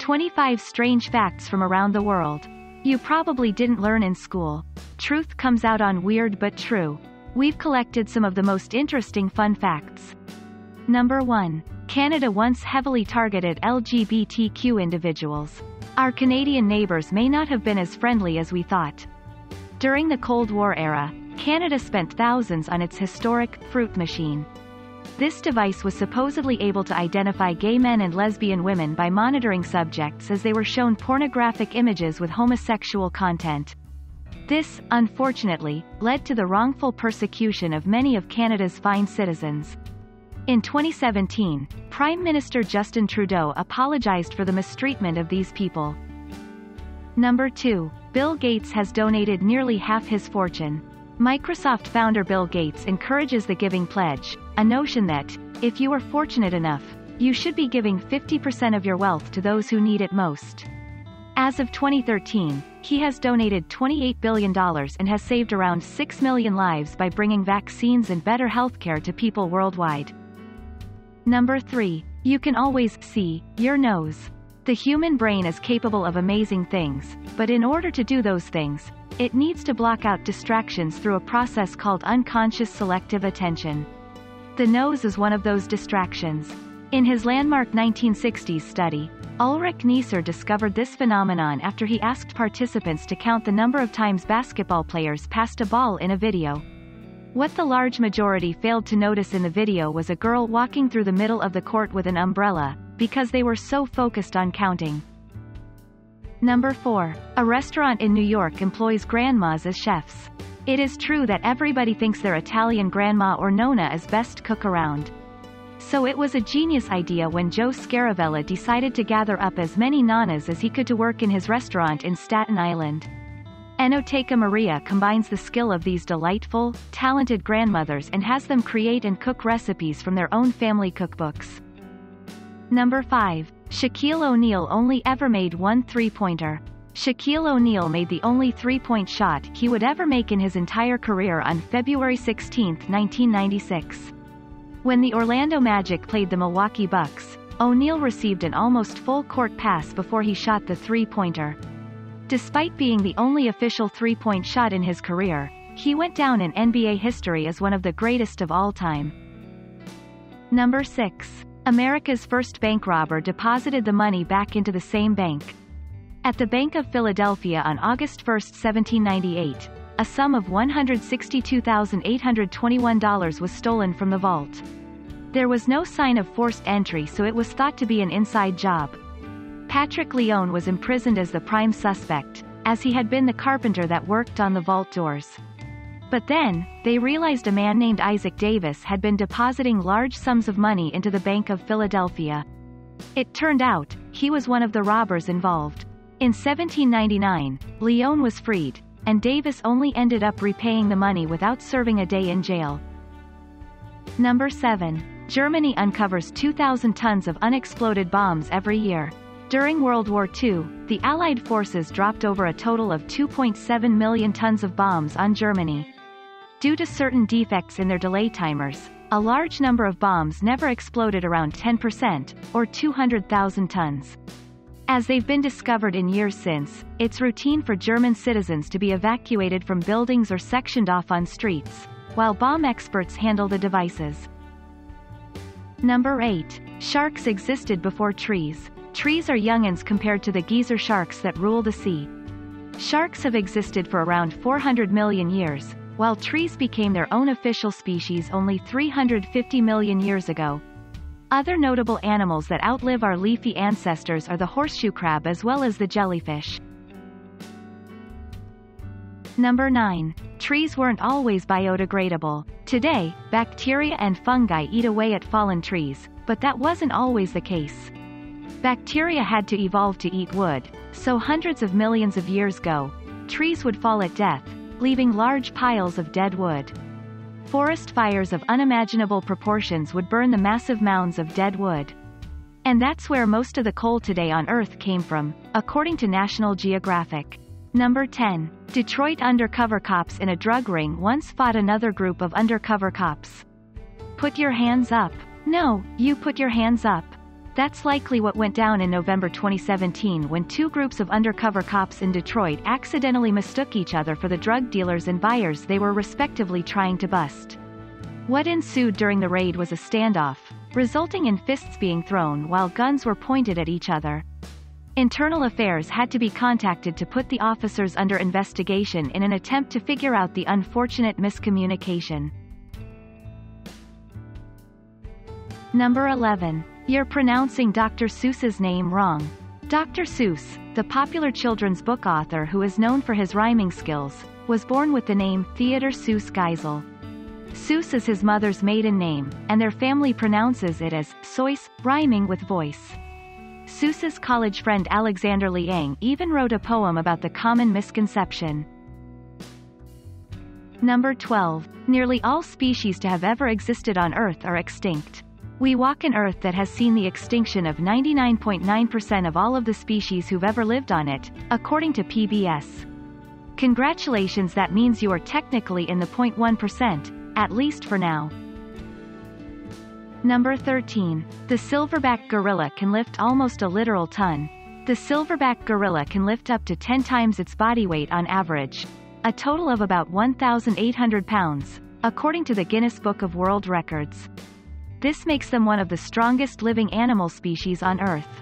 25 strange facts from around the world you probably didn't learn in school. Truth comes out on Weird But True. We've collected some of the most interesting fun facts. Number 1. Canada once heavily targeted LGBTQ individuals. Our Canadian neighbors may not have been as friendly as we thought. During the Cold War era, Canada spent thousands on its historic fruit machine. This device was supposedly able to identify gay men and lesbian women by monitoring subjects as they were shown pornographic images with homosexual content. This, unfortunately, led to the wrongful persecution of many of Canada's fine citizens. In 2017, Prime Minister Justin Trudeau apologized for the mistreatment of these people. Number 2. Bill Gates has donated nearly half his fortune. Microsoft founder Bill Gates encourages the giving pledge, a notion that, if you are fortunate enough, you should be giving 50% of your wealth to those who need it most. As of 2013, he has donated $28 billion and has saved around 6 million lives by bringing vaccines and better healthcare to people worldwide. Number 3. You can always see your nose. The human brain is capable of amazing things, but in order to do those things, it needs to block out distractions through a process called unconscious selective attention. The nose is one of those distractions. In his landmark 1960s study, Ulrich Neisser discovered this phenomenon after he asked participants to count the number of times basketball players passed a ball in a video. What the large majority failed to notice in the video was a girl walking through the middle of the court with an umbrella, because they were so focused on counting. Number 4. A restaurant in New York employs grandmas as chefs. It is true that everybody thinks their Italian grandma or nonna is best cook around. So it was a genius idea when Joe Scaravella decided to gather up as many nonnas as he could to work in his restaurant in Staten Island. Enoteca Maria combines the skill of these delightful, talented grandmothers and has them create and cook recipes from their own family cookbooks. Number 5. Shaquille O'Neal only ever made one three-pointer. Shaquille O'Neal made the only three-point shot he would ever make in his entire career on February 16, 1996. When the Orlando Magic played the Milwaukee Bucks, O'Neal received an almost full-court pass before he shot the three-pointer. Despite being the only official three-point shot in his career, he went down in NBA history as one of the greatest of all time. Number 6. America's first bank robber deposited the money back into the same bank. At the Bank of Philadelphia on August 1, 1798, a sum of $162,821 was stolen from the vault. There was no sign of forced entry, so it was thought to be an inside job. Patrick Leone was imprisoned as the prime suspect, as he had been the carpenter that worked on the vault doors. But then, they realized a man named Isaac Davis had been depositing large sums of money into the Bank of Philadelphia. It turned out, he was one of the robbers involved. In 1799, Leone was freed, and Davis only ended up repaying the money without serving a day in jail. Number 7. Germany uncovers 2,000 tons of unexploded bombs every year. During World War II, the Allied forces dropped over a total of 2.7 million tons of bombs on Germany. Due to certain defects in their delay timers, a large number of bombs never exploded, around 10%, or 200,000 tons. As they've been discovered in years since, it's routine for German citizens to be evacuated from buildings or sectioned off on streets, while bomb experts handle the devices. Number 8. Sharks existed before trees. Trees are youngins compared to the geyser sharks that rule the sea. Sharks have existed for around 400 million years, while trees became their own official species only 350 million years ago. Other notable animals that outlive our leafy ancestors are the horseshoe crab as well as the jellyfish. Number 9. Trees weren't always biodegradable. Today, bacteria and fungi eat away at fallen trees, but that wasn't always the case. Bacteria had to evolve to eat wood, so hundreds of millions of years ago, trees would fall at death, leaving large piles of dead wood. Forest fires of unimaginable proportions would burn the massive mounds of dead wood. And that's where most of the coal today on Earth came from, according to National Geographic. Number 10. Detroit undercover cops in a drug ring once fought another group of undercover cops. Put your hands up. No, you put your hands up. That's likely what went down in November 2017 when two groups of undercover cops in Detroit accidentally mistook each other for the drug dealers and buyers they were respectively trying to bust. What ensued during the raid was a standoff, resulting in fists being thrown while guns were pointed at each other. Internal Affairs had to be contacted to put the officers under investigation in an attempt to figure out the unfortunate miscommunication. Number 11. You're pronouncing Dr. Seuss's name wrong. Dr. Seuss, the popular children's book author who is known for his rhyming skills, was born with the name Theodor Seuss Geisel. Seuss is his mother's maiden name, and their family pronounces it as Seuss, rhyming with voice. Seuss's college friend Alexander Liang even wrote a poem about the common misconception. Number 12. Nearly all species to have ever existed on Earth are extinct. We walk an Earth that has seen the extinction of 99.9% of all of the species who've ever lived on it, according to PBS. Congratulations, that means you are technically in the 0.1%, at least for now. Number 13. The silverback gorilla can lift almost a literal ton. The silverback gorilla can lift up to 10 times its body weight on average, a total of about 1,800 pounds, according to the Guinness Book of World Records. This makes them one of the strongest living animal species on Earth.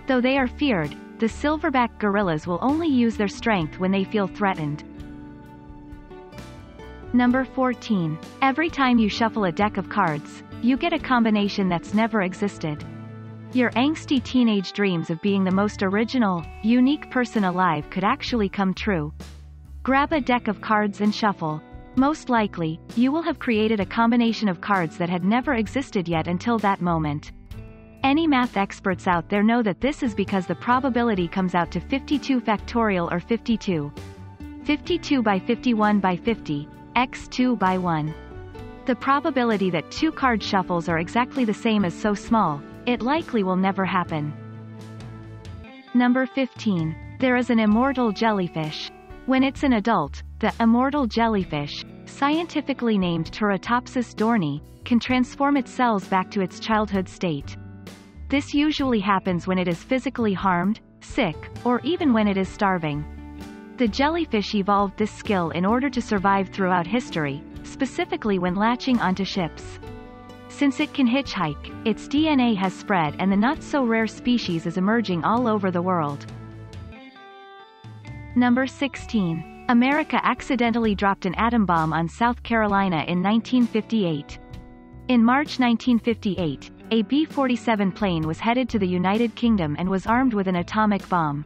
Though they are feared, the silverback gorillas will only use their strength when they feel threatened. Number 14. Every time you shuffle a deck of cards, you get a combination that's never existed. Your angsty teenage dreams of being the most original, unique person alive could actually come true. Grab a deck of cards and shuffle. Most likely, you will have created a combination of cards that had never existed yet until that moment. Any math experts out there know that this is because the probability comes out to 52 factorial or 52. 52 by 51 by 50, x 2 by 1. The probability that two card shuffles are exactly the same is so small, it likely will never happen. Number 15. There is an immortal jellyfish. When it's an adult, the immortal jellyfish, scientifically named Turritopsis dohrnii, can transform its cells back to its childhood state. This usually happens when it is physically harmed, sick, or even when it is starving. The jellyfish evolved this skill in order to survive throughout history, specifically when latching onto ships. Since it can hitchhike, its DNA has spread and the not-so-rare species is emerging all over the world. Number 16. America accidentally dropped an atom bomb on South Carolina in 1958. In March 1958, a B-47 plane was headed to the United Kingdom and was armed with an atomic bomb.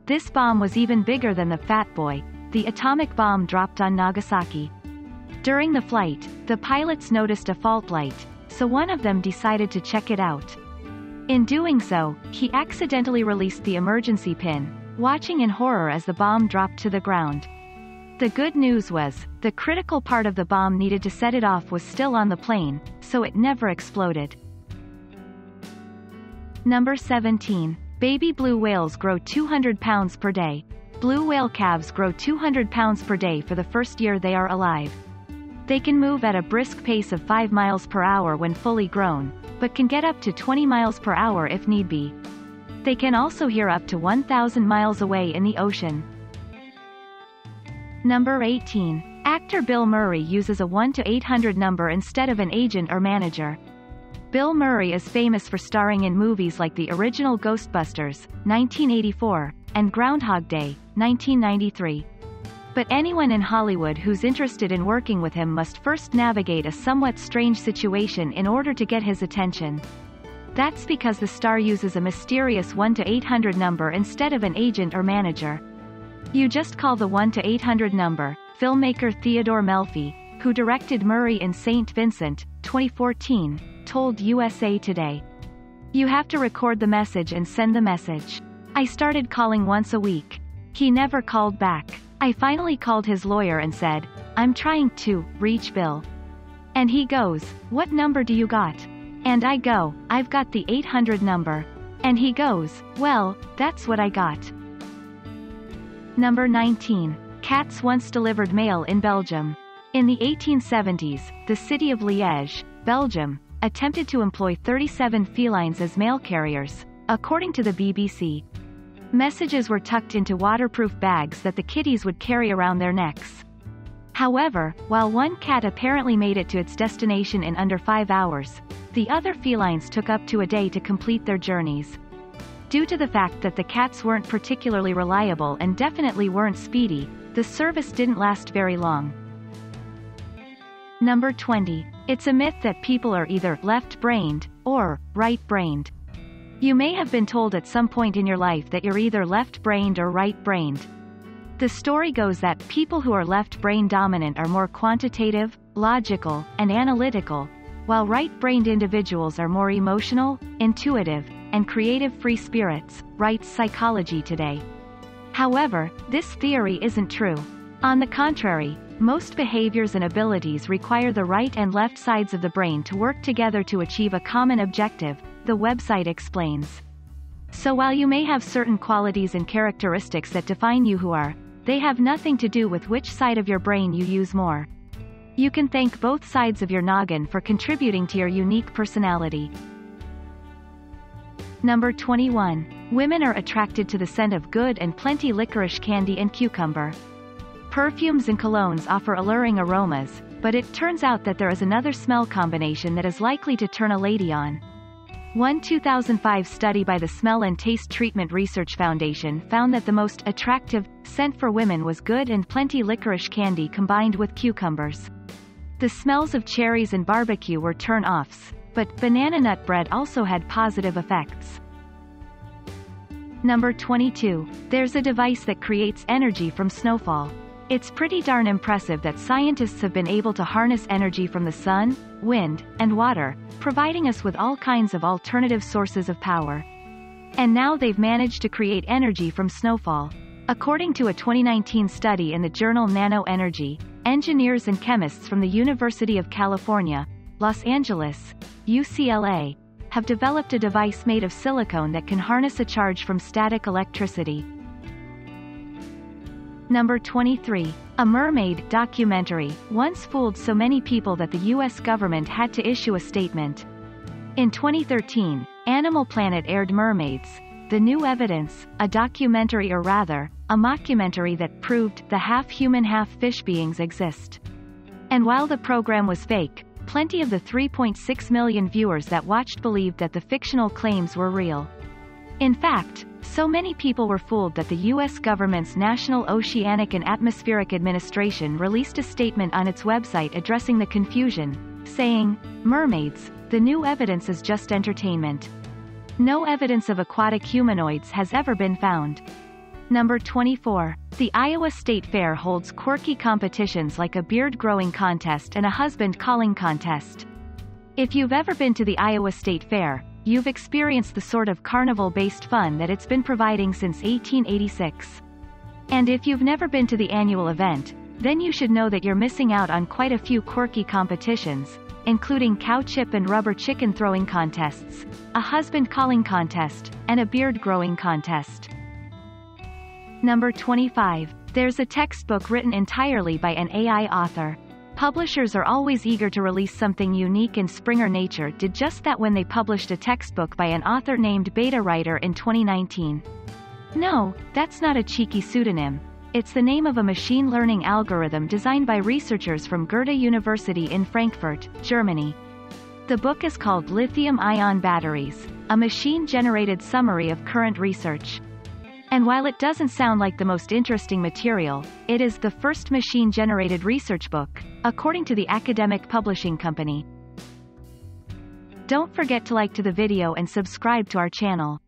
This bomb was even bigger than the Fat Boy, the atomic bomb dropped on Nagasaki. During the flight, the pilots noticed a fault light, so one of them decided to check it out. In doing so, he accidentally released the emergency pin, watching in horror as the bomb dropped to the ground. The good news was, the critical part of the bomb needed to set it off was still on the plane, so it never exploded. Number 17. Baby blue whales grow 200 pounds per day. Blue whale calves grow 200 pounds per day for the first year they are alive. They can move at a brisk pace of 5 miles per hour when fully grown, but can get up to 20 miles per hour if need be. They can also hear up to 1,000 miles away in the ocean. Number 18. Actor Bill Murray uses a 1 to 800 number instead of an agent or manager. Bill Murray is famous for starring in movies like the original Ghostbusters, 1984, and Groundhog Day, 1993. But anyone in Hollywood who's interested in working with him must first navigate a somewhat strange situation in order to get his attention. That's because the star uses a mysterious 1 to 800 number instead of an agent or manager. You just call the 1 to 800 number, filmmaker Theodore Melfi, who directed Murray in St. Vincent, 2014, told USA Today. You have to record the message and send the message. I started calling once a week. He never called back. I finally called his lawyer and said, I'm trying to reach Bill. And he goes, what number do you got? And I go, I've got the 800 number. And he goes, well, that's what I got. Number 19. Cats once delivered mail in Belgium. In the 1870s, the city of Liège, Belgium, attempted to employ 37 felines as mail carriers, according to the BBC. Messages were tucked into waterproof bags that the kitties would carry around their necks. However, while one cat apparently made it to its destination in under 5 hours, the other felines took up to a day to complete their journeys. Due to the fact that the cats weren't particularly reliable and definitely weren't speedy, the service didn't last very long. Number 20. It's a myth that people are either left-brained or right-brained. You may have been told at some point in your life that you're either left-brained or right-brained. The story goes that people who are left-brain dominant are more quantitative, logical, and analytical, while right-brained individuals are more emotional, intuitive, and creative free spirits, writes Psychology Today. However, this theory isn't true. On the contrary, most behaviors and abilities require the right and left sides of the brain to work together to achieve a common objective, the website explains. So while you may have certain qualities and characteristics that define you who are, they have nothing to do with which side of your brain you use more. You can thank both sides of your noggin for contributing to your unique personality. Number 21. Women are attracted to the scent of good and plenty licorice candy and cucumber. Perfumes and colognes offer alluring aromas, but it turns out that there is another smell combination that is likely to turn a lady on. One 2005 study by the Smell and Taste Treatment Research Foundation found that the most attractive scent for women was good and plenty licorice candy combined with cucumbers. The smells of cherries and barbecue were turn-offs, but banana nut bread also had positive effects. Number 22. There's a device that creates energy from snowfall. It's pretty darn impressive that scientists have been able to harness energy from the sun, wind, and water, providing us with all kinds of alternative sources of power. And now they've managed to create energy from snowfall. According to a 2019 study in the journal Nano Energy, engineers and chemists from the University of California, Los Angeles, UCLA, have developed a device made of silicone that can harness a charge from static electricity. Number 23. A mermaid documentary once fooled so many people that the U.S. government had to issue a statement. In 2013, Animal Planet aired Mermaids, The New Evidence, a documentary or rather, a mockumentary that proved the half-human half-fish beings exist. And while the program was fake, plenty of the 3.6 million viewers that watched believed that the fictional claims were real. In fact, so many people were fooled that the U.S. government's National Oceanic and Atmospheric Administration released a statement on its website addressing the confusion, saying, "Mermaids, the new evidence is just entertainment. No evidence of aquatic humanoids has ever been found." Number 24. The Iowa State Fair holds quirky competitions like a beard-growing contest and a husband-calling contest. If you've ever been to the Iowa State Fair, you've experienced the sort of carnival-based fun that it's been providing since 1886. And if you've never been to the annual event, then you should know that you're missing out on quite a few quirky competitions, including cow chip and rubber chicken throwing contests, a husband-calling contest, and a beard-growing contest. Number 25. There's a textbook written entirely by an AI author. Publishers are always eager to release something unique, and Springer Nature did just that when they published a textbook by an author named Beta Writer in 2019. No, that's not a cheeky pseudonym. It's the name of a machine learning algorithm designed by researchers from Goethe University in Frankfurt, Germany. The book is called Lithium-Ion Batteries, a machine-generated summary of current research. And while it doesn't sound like the most interesting material, it is the first machine-generated research book, according to the academic publishing company. Don't forget to like the video and subscribe to our channel.